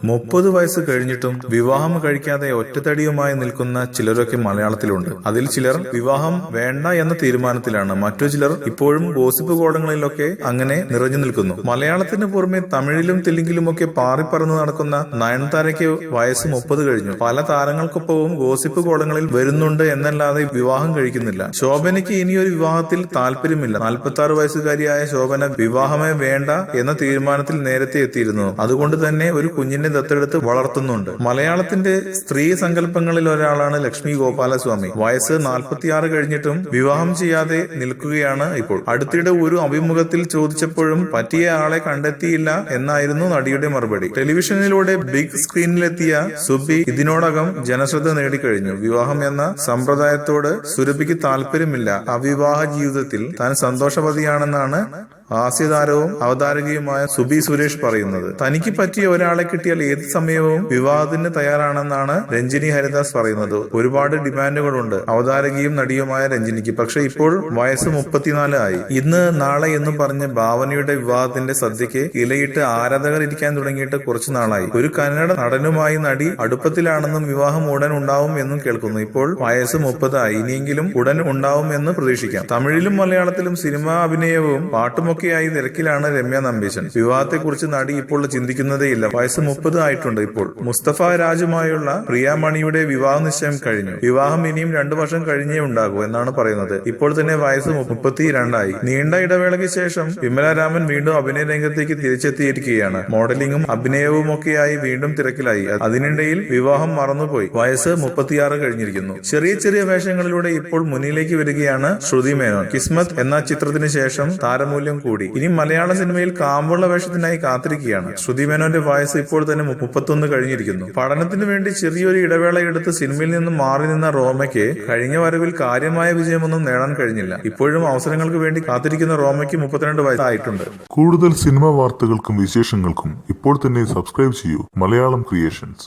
30 വയസ്സ് കഴിഞ്ഞിട്ടും വിവാഹം കഴിക്കാതെ ഒറ്റത്തടിയുമായി നിൽക്കുന്ന ചിലരൊക്കെ മലയാളത്തിലുണ്ട്. അതിൽ ചിലർ വിവാഹം വേണ്ട എന്ന തീരുമാനത്തിലാണ്. മറ്റു ചിലർ ഇപ്പോഴും ഗോസിപ്പ് കോടങ്ങളിലൊക്കെ അങ്ങനെ നിറഞ്ഞു നിൽക്കുന്നു. മലയാളത്തിന് പുറമെ തമിഴിലും തെലുങ്കിലുമൊക്കെ പാറിപ്പറന്ന് നടക്കുന്ന നയൻതാരയ്ക്ക് വയസ്സ് 30 കഴിഞ്ഞു. പല താരങ്ങൾക്കൊപ്പവും ഗോസിപ്പ് കോടങ്ങളിൽ വരുന്നുണ്ട് എന്നല്ലാതെ വിവാഹം കഴിക്കുന്നില്ല. ശോഭനയ്ക്ക് ഇനിയൊരു വിവാഹത്തിൽ താല്പര്യമില്ല. 46 വയസ്സുകാരിയായ ശോഭന വിവാഹമേ വേണ്ട എന്ന തീരുമാനത്തിൽ നേരത്തെ എത്തിയിരുന്നു. അതുകൊണ്ട് തന്നെ ഒരു കുഞ്ഞിനെ ദത്തെടുത്ത് വളർത്തുന്നുണ്ട്. മലയാളത്തിന്റെ സ്ത്രീ സങ്കല്പങ്ങളിൽ ഒരാളാണ് ലക്ഷ്മി ഗോപാലസ്വാമി. വയസ്സ് 46 കഴിഞ്ഞിട്ടും വിവാഹം ചെയ്യാതെ നിൽക്കുകയാണ് ഇപ്പോൾ. അടുത്തിടെ ഒരു അഭിമുഖത്തിൽ ചോദിച്ചപ്പോഴും പറ്റിയ ആളെ കണ്ടെത്തിയില്ല എന്നായിരുന്നു നടിയുടെ മറുപടി. ടെലിവിഷനിലൂടെ ബിഗ് സ്ക്രീനിലെത്തിയ സുബി ഇതിനോടകം ജനശ്രദ്ധ നേടിക്കഴിഞ്ഞു. വിവാഹം എന്ന സമ്പ്രദായത്തോട് സുരഭിക്ക് താല്പര്യമില്ല. അവിവാഹ ജീവിതത്തിൽ താൻ സന്തോഷവതിയാണെന്നാണ് ഹാസ്യതാരവും അവതാരകയുമായ സുബി സുരേഷ് പറയുന്നത്. തനിക്ക് പറ്റിയ ഒരാളെ കിട്ടിയാൽ ഏത് സമയവും വിവാഹത്തിന് തയ്യാറാണെന്നാണ് രഞ്ജിനി ഹരിദാസ് പറയുന്നത്. ഒരുപാട് ഡിമാൻഡുകളുണ്ട് അവതാരകയും നടിയുമായ രഞ്ജിനിക്ക്. പക്ഷെ ഇപ്പോൾ വയസ്സ് 34 ആയി. ഇന്ന് നാളെ എന്നും പറഞ്ഞ് ഭാവനയുടെ വിവാഹത്തിന്റെ സദ്യക്ക് ഇലയിട്ട് ആരാധകർ ഇരിക്കാൻ തുടങ്ങിയിട്ട് കുറച്ചു നാളായി. ഒരു കന്നഡ നടനുമായി നടി അടുപ്പത്തിലാണെന്നും വിവാഹം ഉടൻ ഉണ്ടാവും എന്നും കേൾക്കുന്നു. ഇപ്പോൾ വയസ്സ് 30 ആയി. ഇനിയെങ്കിലും ഉടൻ ഉണ്ടാവും എന്ന് പ്രതീക്ഷിക്കാം. തമിഴിലും മലയാളത്തിലും സിനിമാ അഭിനയവും പാട്ടുമൊക്കെയായി തിരക്കിലാണ് രമ്യ നമ്പീശൻ. വിവാഹത്തെക്കുറിച്ച് നടി ഇപ്പോൾ ചിന്തിക്കുന്നതേയില്ല. വയസ്സ് 30 ആയിട്ടുണ്ട്. ഇപ്പോൾ മുസ്തഫ രാജുമായുള്ള പ്രിയാമണിയുടെ വിവാഹ നിശ്ചയം കഴിഞ്ഞു. വിവാഹം ഇനിയും 2 വർഷം കഴിഞ്ഞേ ഉണ്ടാകൂ എന്നാണ് പറയുന്നത്. ഇപ്പോൾ തന്നെ വയസ്സ് 32 ആയി. നീണ്ട ഇടവേളയ്ക്ക് ശേഷം വിമല രാമൻ വീണ്ടും അഭിനയ രംഗത്തേക്ക് തിരിച്ചെത്തിയിരിക്കുകയാണ്. മോഡലിംഗും അഭിനയവും ഒക്കെയായി വീണ്ടും തിരക്കിലായി. അതിനിടയിൽ വിവാഹം മറന്നുപോയി. വയസ്സ് 36 കഴിഞ്ഞിരിക്കുന്നു. ചെറിയ ചെറിയ വേഷങ്ങളിലൂടെ ഇപ്പോൾ മുന്നിലേക്ക് വരികയാണ് ശ്രുതി മേനോൻ. കിസ്മത്ത് എന്ന ചിത്രത്തിന് ശേഷം താരമൂല്യം കൂടി. ഇനി മലയാള സിനിമയിൽ കാമ്പുള്ള വേഷത്തിനായി കാത്തിരിക്കുകയാണ്. ശ്രുതി മേനോന്റെ വയസ്സ് ഇപ്പോൾ തന്നെ 31 കഴിഞ്ഞിരിക്കുന്നു. പഠനത്തിന് വേണ്ടി ചെറിയൊരു ഇടവേള എടുത്ത് സിനിമയിൽ നിന്നും മാറി നിന്ന റോമയ്ക്ക് കഴിഞ്ഞ വരവിൽ കാര്യമായ വിജയമൊന്നും നേടാൻ കഴിഞ്ഞില്ല. ഇപ്പോഴും അവസരങ്ങൾക്ക് വേണ്ടി കാത്തിരിക്കുന്ന റോമയ്ക്ക് 32 വയസ്സായിട്ടുണ്ട്. കൂടുതൽ സിനിമാ വാർത്തകൾക്കും വിശേഷങ്ങൾക്കും ഇപ്പോൾ തന്നെ സബ്സ്ക്രൈബ് ചെയ്യൂ മലയാളം ക്രിയേഷൻസ്.